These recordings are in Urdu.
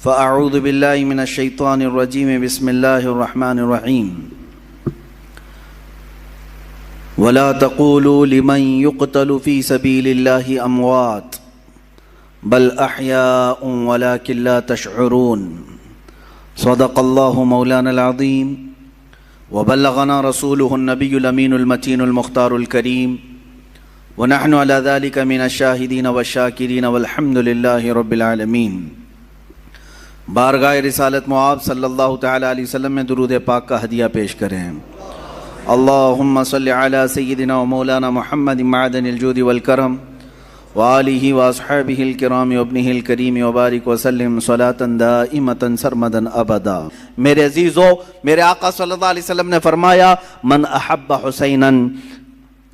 فأعوذ بالله من الشيطان الرجيم بسم الله الرحمن الرحيم ولا تقولوا لمن يقتل في سبيل الله أموات بل أحياء ولكن لا تشعرون صدق الله مولانا العظيم وبلغنا رسوله النبي الأمين المتين المختار الكريم ونحن على ذلك من الشاهدين والشاكرين والحمد لله رب العالمين۔ بارگاہ رسالت معاب صلی اللہ تعالیٰ علیہ وسلم میں درود پاک کا ہدیہ پیش کریں۔ اللہم صلی علی سیدنا و مولانا محمد معدن الجود والکرم وآلہ واصحابہ الکرام وابنہ الکریم وبارک وسلم صلاة دائمة سرمدا ابدا۔ میرے عزیزو، میرے آقا صلی اللہ علیہ وسلم نے فرمایا من احب حسینا،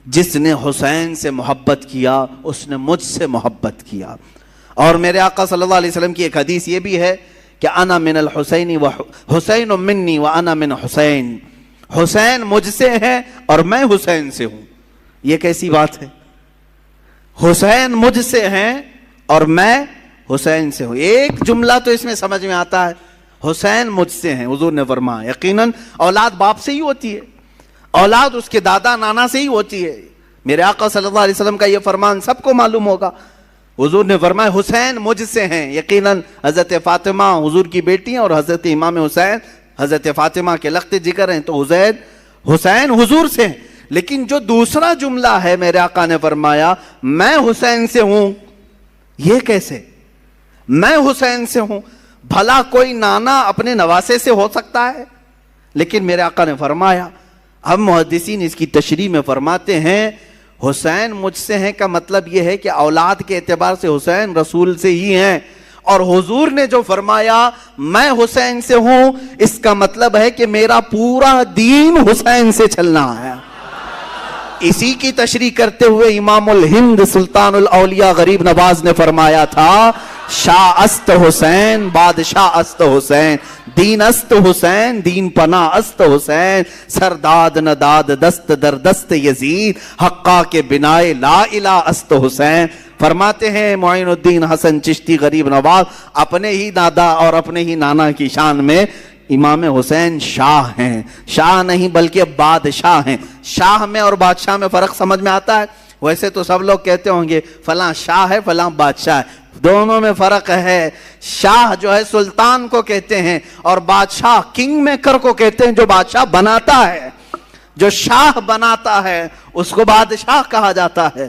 جس نے حسین سے محبت کیا اس نے مجھ سے محبت کیا۔ اور میرے آقا صلی اللہ علیہ وسلم کی ایک حدیث یہ بھی ہے کہ انا من الحسین و حسین منی و انا من حسین، حسین مجھ سے ہے اور میں حسین سے ہوں۔ یہ کیسی بات ہے؟ حسین مجھ سے ہیں اور میں حسین سے ہوں۔ ایک جملہ تو اس میں سمجھ میں آتا ہے، حسین مجھ سے ہیں۔ حضور نے فرمایا یقیناً اولاد باپ سے ہی ہوتی ہے، اولاد اس کے دادا نانا سے ہی ہوتی ہے۔ میرے آقا صلی اللہ علیہ وسلم کا یہ فرمان سب کو معلوم ہوگا۔ حضور نے فرمایا حسین مجھ سے ہیں۔ یقیناً حضرت فاطمہ حضور کی بیٹی ہیں اور حضرت امام حسین حضرت فاطمہ کے لخت جگر ہیں، تو حسین حضور سے ہیں۔ لیکن جو دوسرا جملہ ہے میرے آقا نے فرمایا میں حسین سے ہوں، یہ کیسے؟ میں حسین سے ہوں، بھلا کوئی نانا اپنے نواسے سے ہو سکتا ہے؟ لیکن میرے آقا نے فرمایا، ہم محدثین اس کی تشریح میں فرماتے ہیں حسین مجھ سے ہیں کا مطلب یہ ہے کہ اولاد کے اعتبار سے حسین رسول سے ہی ہیں، اور حضور نے جو فرمایا میں حسین سے ہوں اس کا مطلب ہے کہ میرا پورا دین حسین سے چلنا ہے۔ اسی کی تشریح کرتے ہوئے امام الہند سلطان الاولیاء غریب نواز نے فرمایا تھا شاہ است حسین بادشاہ است حسین، دین است حسین دین پناہ است حسین، سرداد نداد دست در دست یزید حقا کے بنائے لا الہ است حسین۔ فرماتے ہیں معین الدین حسن چشتی غریب نواز اپنے ہی دادا اور اپنے ہی نانا کی شان میں امام حسین شاہ ہیں، شاہ نہیں بلکہ بادشاہ ہیں۔ شاہ میں اور بادشاہ میں فرق سمجھ میں آتا ہے؟ ویسے تو سب لوگ کہتے ہوں گے فلاں شاہ ہے فلاں بادشاہ ہے، دونوں میں فرق ہے۔ شاہ جو ہے سلطان کو کہتے ہیں اور بادشاہ کنگ میکر کو کہتے ہیں، جو بادشاہ بناتا ہے، جو شاہ بناتا ہے اس کو بادشاہ کہا جاتا ہے۔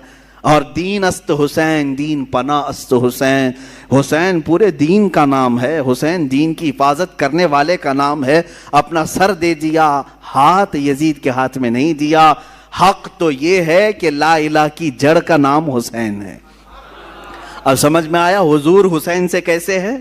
اور دین است حسین دین پناہ است حسین، حسین پورے دین کا نام ہے، حسین دین کی حفاظت کرنے والے کا نام ہے۔ اپنا سر دے دیا، ہاتھ یزید کے ہاتھ میں نہیں دیا۔ حق تو یہ ہے کہ لا الہ کی جڑ کا نام حسین ہے۔ اب سمجھ میں آیا حضور حسین سے کیسے ہے؟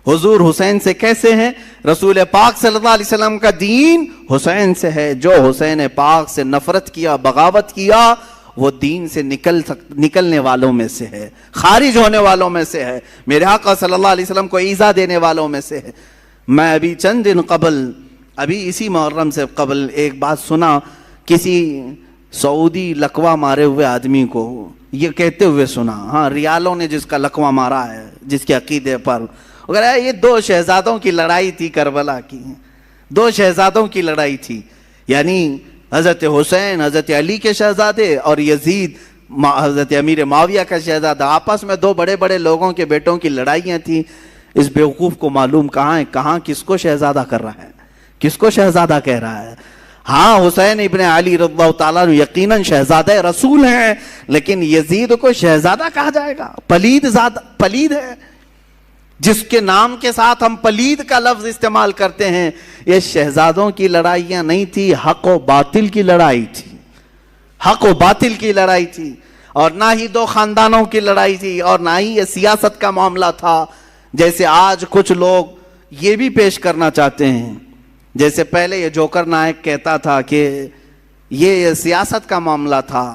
حضور حسین سے کیسے ہیں؟ رسول پاک صلی اللہ علیہ وسلم کا دین حسین سے ہے۔ جو حسین پاک سے نفرت کیا، بغاوت کیا، وہ دین سے نکلنے والوں میں سے ہے، خارج ہونے والوں میں سے ہے، میرے آقا صلی اللہ علیہ وسلم کو ایذا دینے والوں میں سے ہے۔ میں ابھی چند دن قبل، ابھی اسی محرم سے قبل ایک بات سنا، کسی سعودی لقوہ مارے ہوئے آدمی کو یہ کہتے ہوئے سنا، ہاں ریالوں نے جس کا لقوہ مارا ہے جس کے عقیدے پر، اگر یہ دو شہزادوں کی لڑائی تھی کربلا کی، دو شہزادوں کی لڑائی تھی، یعنی حضرت حسین حضرت علی کے شہزادے اور یزید حضرت امیر معاویہ کا شہزادہ، آپس میں دو بڑے بڑے لوگوں کے بیٹوں کی لڑائیاں تھیں۔ اس بیوقوف کو معلوم کہاں ہے، کہاں کس کو شہزادہ کر رہا ہے، کس کو شہزادہ کہہ رہا ہے۔ ہاں حسین ابن علی رضی اللہ تعالیٰ یقیناً شہزادہ رسول ہیں، لیکن یزید کو شہزادہ کہا جائے گا؟ پلید ہے، جس کے نام کے ساتھ ہم پلید کا لفظ استعمال کرتے ہیں۔ یہ شہزادوں کی لڑائیاں نہیں تھی، حق و باطل کی لڑائی تھی، حق و باطل کی لڑائی تھی، اور نہ ہی دو خاندانوں کی لڑائی تھی، اور نہ ہی یہ سیاست کا معاملہ تھا جیسے آج کچھ لوگ یہ بھی پیش کرنا چاہتے ہیں۔ جیسے پہلے یہ جوکر نائک کہتا تھا کہ یہ سیاست کا معاملہ تھا،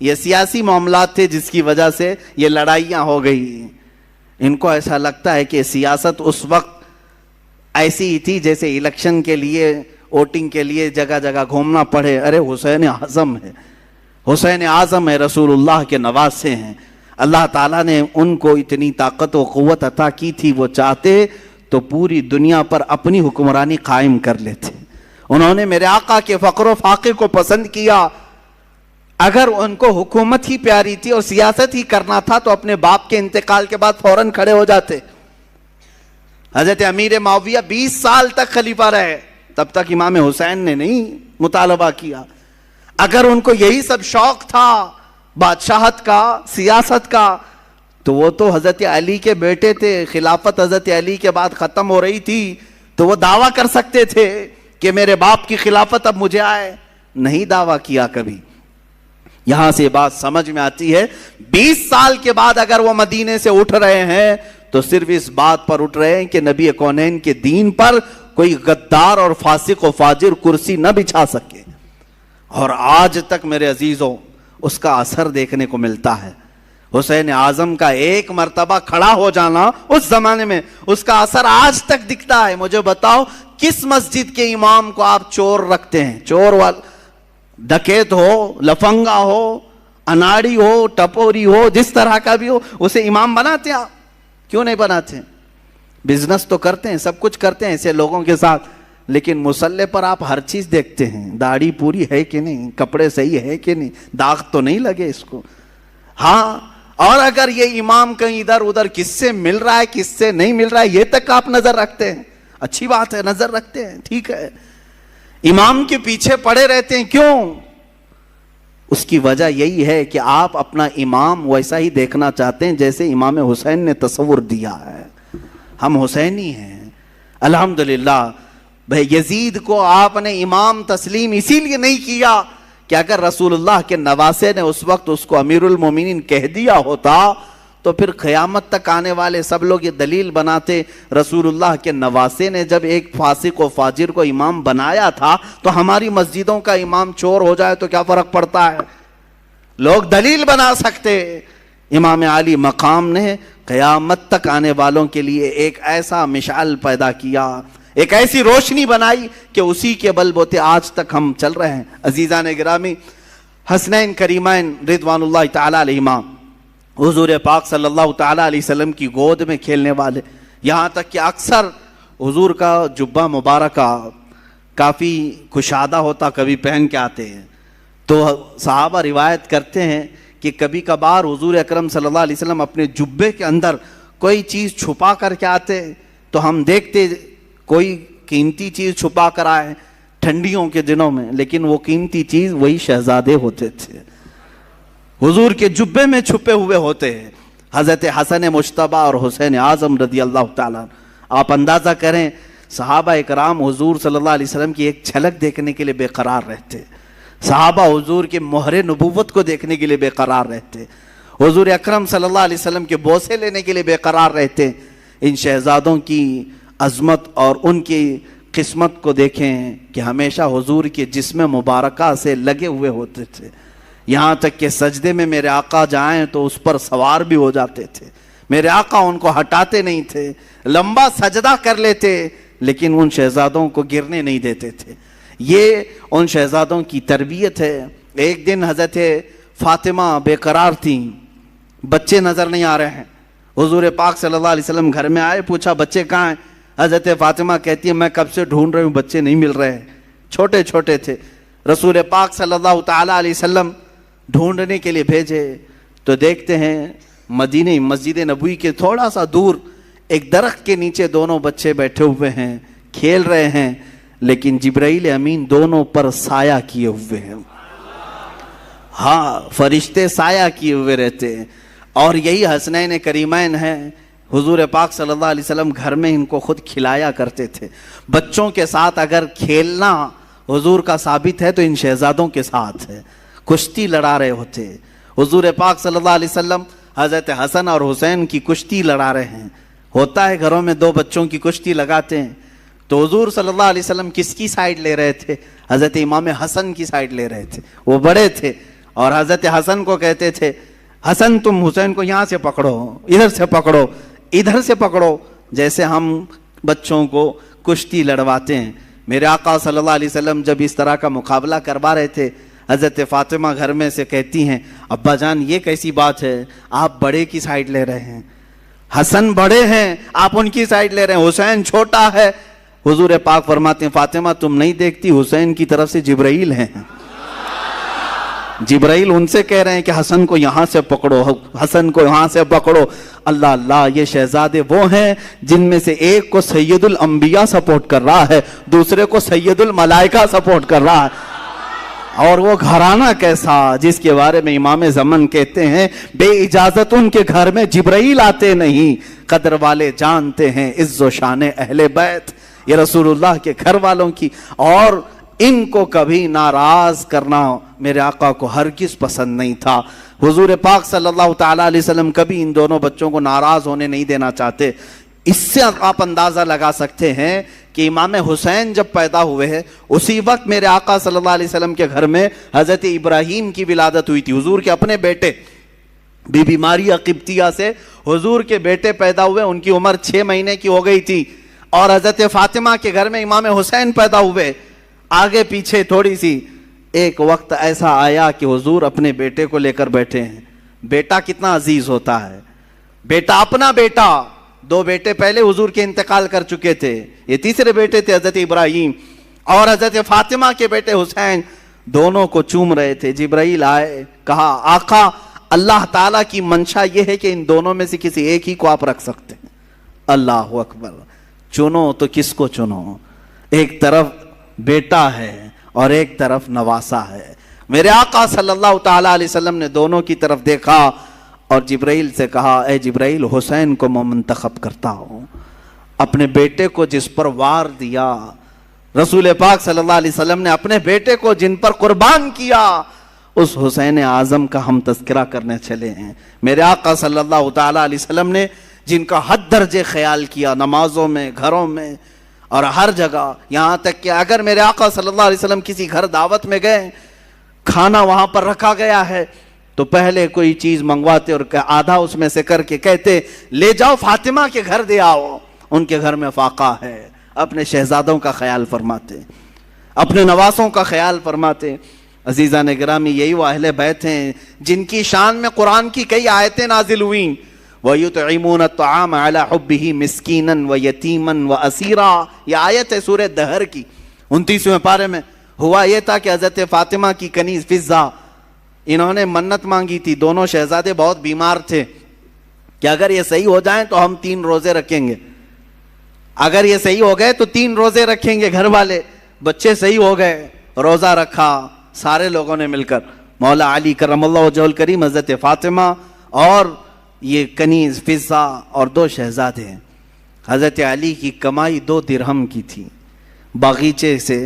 یہ سیاسی معاملات تھے جس کی وجہ سے یہ لڑائیاں ہو گئی۔ ان کو ایسا لگتا ہے کہ سیاست اس وقت ایسی ہی تھی جیسے الیکشن کے لیے، ووٹنگ کے لیے جگہ جگہ گھومنا پڑے۔ ارے حسین اعظم ہے، حسین اعظم ہے، رسول اللہ کے نواسے ہیں۔ اللہ تعالیٰ نے ان کو اتنی طاقت و قوت عطا کی تھی، وہ چاہتے تو پوری دنیا پر اپنی حکمرانی قائم کر لیتے. انہوں نے میرے آقا کے فقر و فاقے کو پسند کیا. اگر ان کو حکومت ہی پیاری تھی اور سیاست ہی کرنا تھا تو اپنے باپ کے انتقال کے بعد فوراً کھڑے ہو جاتے. حضرت امیر معاویہ 20 سال تک خلیفہ رہے, تب تک امام حسین نے نہیں مطالبہ کیا. اگر ان کو یہی سب شوق تھا بادشاہت کا, سیاست کا, تو وہ تو حضرت علی کے بیٹے تھے. خلافت حضرت علی کے بعد ختم ہو رہی تھی تو وہ دعویٰ کر سکتے تھے کہ میرے باپ کی خلافت اب مجھے آئے. نہیں دعویٰ کیا کبھی. یہاں سے بات سمجھ میں آتی ہے 20 سال کے بعد اگر وہ مدینے سے اٹھ رہے ہیں تو صرف اس بات پر اٹھ رہے ہیں کہ نبی کونین کے دین پر کوئی غدار اور فاسق و فاجر کرسی نہ بچھا سکے. اور آج تک میرے عزیزوں اس کا اثر دیکھنے کو ملتا ہے. حسین اعظم کا ایک مرتبہ کھڑا ہو جانا اس زمانے میں, اس کا اثر آج تک دکھتا ہے. مجھے بتاؤ کس مسجد کے امام کو آپ چور رکھتے ہیں؟ چور ڈکیت ہو, لفنگا ہو, اناڑی ہو, ٹپوری ہو, جس طرح کا بھی ہو, اسے امام بناتے ہیں آپ؟ کیوں نہیں بناتے؟ بزنس تو کرتے ہیں, سب کچھ کرتے ہیں ایسے لوگوں کے ساتھ, لیکن مصلے پر آپ ہر چیز دیکھتے ہیں. داڑھی پوری ہے کہ نہیں, کپڑے صحیح ہے کہ نہیں, داغ تو نہیں لگے اس کو. ہاں, اور اگر یہ امام کہیں ادھر ادھر کس سے مل رہا ہے کس سے نہیں مل رہا ہے یہ تک آپ نظر رکھتے ہیں. اچھی بات ہے, نظر رکھتے ہیں, ٹھیک ہے. امام کے پیچھے پڑے رہتے ہیں, کیوں؟ اس کی وجہ یہی ہے کہ آپ اپنا امام ویسا ہی دیکھنا چاہتے ہیں جیسے امام حسین نے تصور دیا ہے. ہم حسینی ہیں الحمدللہ. بھائی یزید کو آپ نے امام تسلیم اسی لیے نہیں کیا کہ اگر رسول اللہ کے نواسے نے اس وقت اس کو امیر المومنین کہہ دیا ہوتا تو پھر قیامت تک آنے والے سب لوگ یہ دلیل بناتے رسول اللہ کے نواسے نے جب ایک فاسق و فاجر کو امام بنایا تھا تو ہماری مسجدوں کا امام چور ہو جائے تو کیا فرق پڑتا ہے؟ لوگ دلیل بنا سکتے. امام علی مقام نے قیامت تک آنے والوں کے لیے ایک ایسا مشعل پیدا کیا, ایک ایسی روشنی بنائی کہ اسی کے بل بوتے آج تک ہم چل رہے ہیں. عزیزان گرامی, حسنین کریمین رضوان اللہ تعالی علیہما حضور پاک صلی اللہ تعالی علیہ وسلم کی گود میں کھیلنے والے, یہاں تک کہ اکثر حضور کا جبہ مبارکہ کافی کشادہ ہوتا, کبھی پہن کے آتے ہیں. تو صحابہ روایت کرتے ہیں کہ کبھی کبھار حضور اکرم صلی اللہ علیہ وسلم اپنے جبے کے اندر کوئی چیز چھپا کر کے آتے تو ہم دیکھتے کوئی قیمتی چیز چھپا کر آئے ٹھنڈیوں کے دنوں میں, لیکن وہ قیمتی چیز وہی شہزادے ہوتے تھے, حضور کے جبے میں چھپے ہوئے ہوتے ہیں. حضرت حسن مجتبیٰ اور حسین اعظم رضی اللہ تعالیٰ. آپ اندازہ کریں صحابہ اکرام حضور صلی اللہ علیہ وسلم کی ایک جھلک دیکھنے کے لیے بے قرار رہتے, صحابہ حضور کے مہر نبوت کو دیکھنے کے لیے بے قرار رہتے, حضور اکرم صلی اللہ علیہ وسلم کے بوسے لینے کے لیے بے قرار رہتے. ان شہزادوں کی عظمت اور ان کی قسمت کو دیکھیں کہ ہمیشہ حضور کے جسم مبارکہ سے لگے ہوئے ہوتے تھے, یہاں تک کہ سجدے میں میرے آقا جائیں تو اس پر سوار بھی ہو جاتے تھے. میرے آقا ان کو ہٹاتے نہیں تھے, لمبا سجدہ کر لیتے لیکن ان شہزادوں کو گرنے نہیں دیتے تھے. یہ ان شہزادوں کی تربیت ہے. ایک دن حضرت فاطمہ بے قرار تھیں, بچے نظر نہیں آ رہے ہیں. حضور پاک صلی اللہ علیہ وسلم گھر میں آئے, پوچھا بچے کہاں ہیں؟ حضرت فاطمہ کہتی ہے میں کب سے ڈھونڈ رہی ہوں, بچے نہیں مل رہے, چھوٹے چھوٹے تھے. رسول پاک صلی اللہ تعالی علیہ وسلم ڈھونڈنے کے لیے بھیجے تو دیکھتے ہیں مدینے مسجد نبوی کے تھوڑا سا دور ایک درخت کے نیچے دونوں بچے بیٹھے ہوئے ہیں, کھیل رہے ہیں, لیکن جبرائیل امین دونوں پر سایہ کیے ہوئے ہیں. ہاں, فرشتے سایہ کیے ہوئے رہتے ہیں. اور یہی حسنین کریمین ہیں, حضور پاک صلی اللہ علیہ وسلم گھر میں ان کو خود کھلایا کرتے تھے. بچوں کے ساتھ اگر کھیلنا حضور کا ثابت ہے تو ان شہزادوں کے ساتھ ہے. کشتی لڑا رہے ہوتے حضور پاک صلی اللہ علیہ وسلم, حضرت حسن اور حسین کی کشتی لڑا رہے ہیں. ہوتا ہے گھروں میں دو بچوں کی کشتی لگاتے ہیں, تو حضور صلی اللہ علیہ وسلم کس کی سائیڈ لے رہے تھے؟ حضرت امام حسن کی سائیڈ لے رہے تھے. وہ بڑے تھے اور حضرت حسن کو کہتے تھے حسن تم حسین کو یہاں سے پکڑو, ادھر سے پکڑو, ادھر سے پکڑو, جیسے ہم بچوں کو کشتی لڑواتے ہیں. میرے آقا صلی اللہ علیہ وسلم جب اس طرح کا مقابلہ کروا رہے تھے, حضرت فاطمہ گھر میں سے کہتی ہیں ابا جان یہ کیسی بات ہے, آپ بڑے کی سائیڈ لے رہے ہیں. حسن بڑے ہیں آپ ان کی سائڈ لے رہے ہیں، حسین چھوٹا ہے۔ حضور پاک فرماتے ہیں فاطمہ تم نہیں دیکھتی حسین کی طرف سے جبرائیل ہیں، جبرائیل ان سے کہہ رہے ہیں کہ حسن کو یہاں سے پکڑو، حسن کو یہاں سے پکڑو۔ اللہ اللہ، یہ شہزادے وہ ہیں جن میں سے ایک کو سید الانبیاء سپورٹ کر رہا ہے، دوسرے کو سید الملائکہ سپورٹ کر رہا ہے۔ اور وہ گھرانہ کیسا جس کے بارے میں امام زمن کہتے ہیں بے اجازت ان کے گھر میں جبرائیل آتے نہیں، قدر والے جانتے ہیں عز و شان اہل بیت، یہ رسول اللہ کے گھر والوں کی، اور ان کو کبھی ناراض کرنا میرے آقا کو ہرگز پسند نہیں تھا۔ حضور پاک صلی اللہ تعالیٰ علیہ وسلم کبھی ان دونوں بچوں کو ناراض ہونے نہیں دینا چاہتے۔ اس سے آپ اندازہ لگا سکتے ہیں کہ امام حسین جب پیدا ہوئے ہیں اسی وقت میرے آقا صلی اللہ علیہ وسلم کے گھر میں حضرت ابراہیم کی ولادت ہوئی تھی، حضور کے اپنے بیٹے۔ بی بی ماریہ قبطیہ سے حضور کے بیٹے پیدا ہوئے، ان کی عمر 6 مہینے کی ہو گئی تھی، اور حضرت فاطمہ کے گھر میں امام حسین پیدا ہوئے۔ آگے پیچھے تھوڑی سی ایک وقت ایسا آیا کہ حضور اپنے بیٹے کو لے کر بیٹھے ہیں۔ بیٹا کتنا عزیز ہوتا ہے، بیٹا اپنا بیٹا۔ 2 بیٹے پہلے حضور کے انتقال کر چکے تھے، یہ تیسرے بیٹے تھے حضرت ابراہیم، اور حضرت فاطمہ کے بیٹے حسین دونوں کو چوم رہے تھے۔ جبرائیل آئے، کہا آقا اللہ تعالیٰ کی منشا یہ ہے کہ ان دونوں میں سے کسی ایک ہی کو آپ رکھ سکتے ہیں۔ اللہ اکبر، چنو تو کس کو چنو؟ ایک طرف بیٹا ہے اور ایک طرف نواسا ہے۔ میرے آقا صلی اللہ تعالیٰ علیہ وسلم نے دونوں کی طرف دیکھا اور جبرائیل سے کہا اے جبرائیل، حسین کو میں منتخب کرتا ہوں۔ اپنے بیٹے کو جس پر وار دیا، رسول پاک صلی اللہ علیہ وسلم نے اپنے بیٹے کو جن پر قربان کیا، اس حسین اعظم کا ہم تذکرہ کرنے چلے ہیں۔ میرے آقا صلی اللہ تعالیٰ علیہ وسلم نے جن کا حد درجے خیال کیا، نمازوں میں، گھروں میں اور ہر جگہ، یہاں تک کہ اگر میرے آقا صلی اللہ علیہ وسلم کسی گھر دعوت میں گئے، کھانا وہاں پر رکھا گیا ہے تو پہلے کوئی چیز منگواتے اور آدھا اس میں سے کر کے کہتے لے جاؤ فاطمہ کے گھر دے آؤ، ان کے گھر میں فاقہ ہے۔ اپنے شہزادوں کا خیال فرماتے، اپنے نواسوں کا خیال فرماتے۔ عزیزان گرامی، یہی وہ اہل بیت ہیں جن کی شان میں قرآن کی کئی آیتیں نازل ہوئیں۔ وَيُطْعِمُونَ الطَّعَامَ عَلَىٰ حُبِّهِ مِسْكِينًا وَيَتِيمًا وَأَسِيرًا، یہ آیت ہے سورہ دہر کی 29ویں پارے میں۔ ہوا یہ تھا کہ حضرت فاطمہ کی کنیز فضہ، انہوں نے منت مانگی تھی، دونوں شہزادے بہت بیمار تھے کہ اگر یہ صحیح ہو جائیں تو ہم 3 روزے رکھیں گے، اگر یہ صحیح ہو گئے تو 3 روزے رکھیں گے۔ گھر والے بچے صحیح ہو گئے، روزہ رکھا سارے لوگوں نے مل کر، مولا علی کرم اللہ وجہہ الکریم، حضرت فاطمہ اور یہ کنیز فضہ اور 2 شہزادے۔ حضرت علی کی کمائی 2 درہم کی تھی، باغیچے سے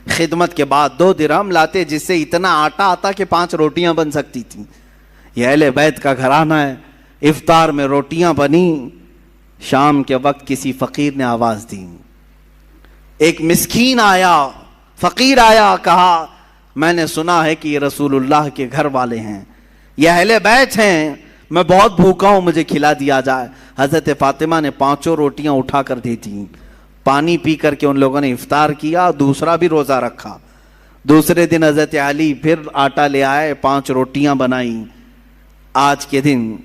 خدمت کے بعد 2 درہم لاتے جس سے اتنا آٹا آتا کہ 5 روٹیاں بن سکتی تھیں۔ یہ اہل بیت کا گھرانہ ہے۔ افطار میں روٹیاں بنی، شام کے وقت کسی فقیر نے آواز دی، ایک مسکین آیا، فقیر آیا، کہا میں نے سنا ہے کہ یہ رسول اللہ کے گھر والے ہیں، یہ اہل بیت ہیں، میں بہت بھوکا ہوں، مجھے کھلا دیا جائے۔ حضرت فاطمہ نے 5 روٹیاں اٹھا کر دی تھیں، پانی پی کر کے ان لوگوں نے افطار کیا، دوسرا بھی روزہ رکھا۔ دوسرے دن حضرت علی پھر آٹا لے آئے، 5 روٹیاں بنائیں۔ آج کے دن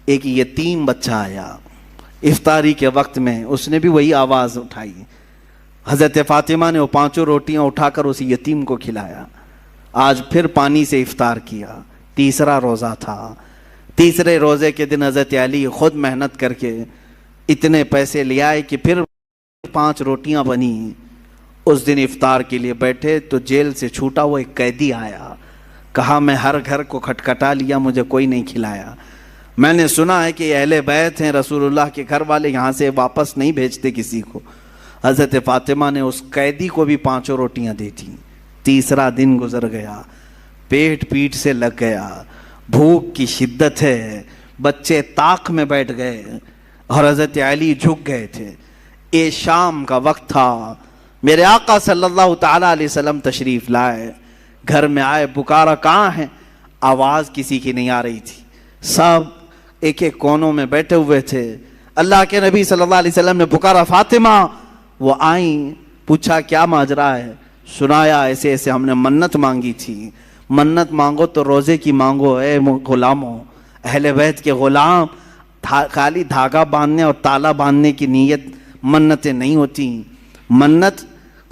ایک یتیم بچہ آیا، افطاری کے وقت میں اس نے بھی وہی آواز اٹھائی، حضرت فاطمہ نے وہ 5 روٹیاں اٹھا کر اس یتیم کو کھلایا۔ آج پھر پانی سے افطار کیا، تیسرا روزہ تھا۔ تیسرے روزے کے دن حضرت علی خود محنت کر کے اتنے پیسے لے آئے کہ پھر 5 روٹیاں بنی۔ اس دن افطار کے لیے بیٹھے تو جیل سے چھوٹا ہوا ایک قیدی آیا، کہا میں ہر گھر کو کھٹکھٹا لیا، مجھے کوئی نہیں کھلایا، میں نے سنا ہے کہ یہ اہل بیت ہیں، رسول اللہ کے گھر والے، یہاں سے واپس نہیں بھیجتے کسی کو۔ حضرت فاطمہ نے اس قیدی کو بھی 5 روٹیاں دی تھیں۔ تیسرا دن گزر گیا، پیٹ پیٹ سے لگ گیا، بھوک کی شدت ہے، بچے طاق میں بیٹھ گئے اور حضرت علی جھک گئے تھے۔ یہ شام کا وقت تھا، میرے آقا صلی اللہ تعالیٰ علیہ وسلم تشریف لائے، گھر میں آئے، پکارا کہاں ہیں؟ آواز کسی کی نہیں آ رہی تھی، سب ایک ایک کونوں میں بیٹھے ہوئے تھے۔ اللہ کے نبی صلی اللہ علیہ وسلم نے پکارا فاطمہ، وہ آئیں، پوچھا کیا ماجرا ہے؟ سنایا ایسے ایسے ہم نے منت مانگی تھی، منت مانگو تو روزے کی مانگو، اے غلاموں، اہل بیت کے غلام، خالی دھاگا باندھنے اور تالا باندھنے کی نیت منتیں نہیں ہوتی. منت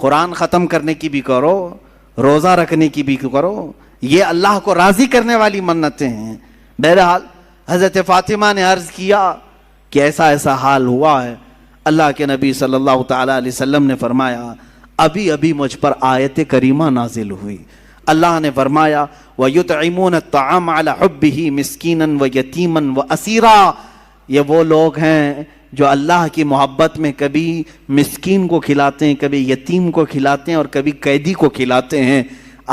قرآن ختم کرنے کی بھی کرو, روزہ رکھنے کی بھی کرو, یہ اللہ کو راضی کرنے والی منتیں ہیں. بہرحال حضرت فاطمہ نے عرض کیا کہ ایسا ایسا حال ہوا ہے. اللہ کے نبی صلی اللہ تعالیٰ علیہ وسلم نے فرمایا ابھی ابھی مجھ پر آیت کریمہ نازل ہوئی. اللہ نے فرمایا وَيُطْعِمُونَ الطَّعَامَ عَلَى حُبِّهِ مِسْكِينًا وَيَتِيمًا وَأَسِيرًا. یہ وہ لوگ ہیں جو اللہ کی محبت میں کبھی مسکین کو کھلاتے ہیں, کبھی یتیم کو کھلاتے ہیں اور کبھی قیدی کو کھلاتے ہیں.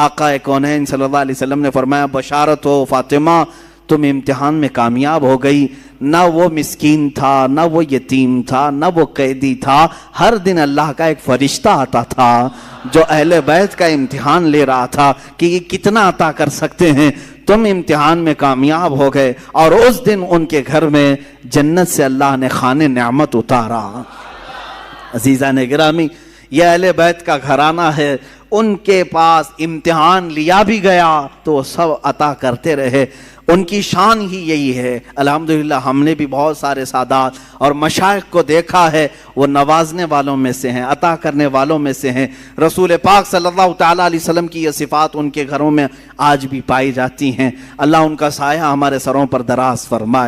آقا کونین صلی اللہ علیہ وسلم نے فرمایا بشارت ہو فاطمہ, تم امتحان میں کامیاب ہو گئی. نہ وہ مسکین تھا, نہ وہ یتیم تھا, نہ وہ قیدی تھا. ہر دن اللہ کا ایک فرشتہ آتا تھا جو اہل بیت کا امتحان لے رہا تھا کہ یہ کتنا عطا کر سکتے ہیں. تم امتحان میں کامیاب ہو گئے اور اس دن ان کے گھر میں جنت سے اللہ نے خوان نعمت اتارا. عزیزان گرامی, یہ اہل بیت کا گھرانہ ہے. ان کے پاس امتحان لیا بھی گیا تو وہ سب عطا کرتے رہے. ان کی شان ہی یہی ہے. الحمدللہ ہم نے بھی بہت سارے سادات اور مشائخ کو دیکھا ہے, وہ نوازنے والوں میں سے ہیں, عطا کرنے والوں میں سے ہیں. رسول پاک صلی اللہ تعالیٰ علیہ وسلم کی یہ صفات ان کے گھروں میں آج بھی پائی جاتی ہیں. اللہ ان کا سایہ ہمارے سروں پر دراز فرمائے.